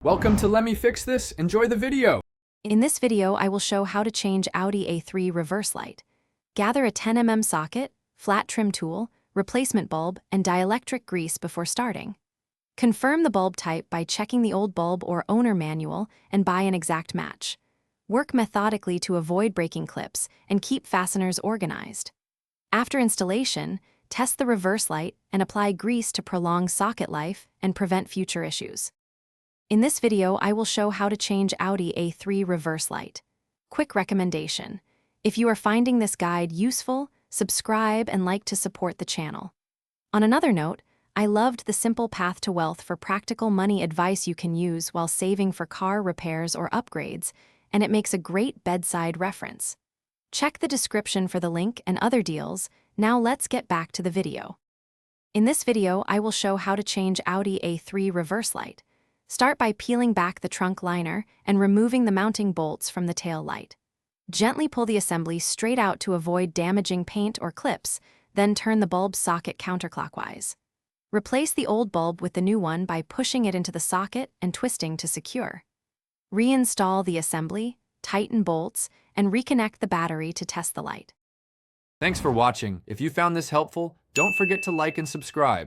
Welcome to Let Me Fix This. Enjoy the video. In this video, I will show how to change Audi A3 reverse light. Gather a 10mm socket, flat trim tool, replacement bulb, and dielectric grease before starting. Confirm the bulb type by checking the old bulb or owner manual and buy an exact match. Work methodically to avoid breaking clips and keep fasteners organized. After installation, test the reverse light and apply grease to prolong socket life and prevent future issues. In this video, I will show how to change Audi A3 reverse light. Quick recommendation: if you are finding this guide useful, subscribe and like to support the channel. On another note, I loved the simple path to wealth for practical money advice you can use while saving for car repairs or upgrades, and it makes a great bedside reference. Check the description for the link and other deals. Now let's get back to the video. In this video, I will show how to change Audi A3 reverse light. Start by peeling back the trunk liner and removing the mounting bolts from the tail light. Gently pull the assembly straight out to avoid damaging paint or clips, then turn the bulb socket counterclockwise. Replace the old bulb with the new one by pushing it into the socket and twisting to secure. Reinstall the assembly, tighten bolts, and reconnect the battery to test the light. Thanks for watching. If you found this helpful, don't forget to like and subscribe.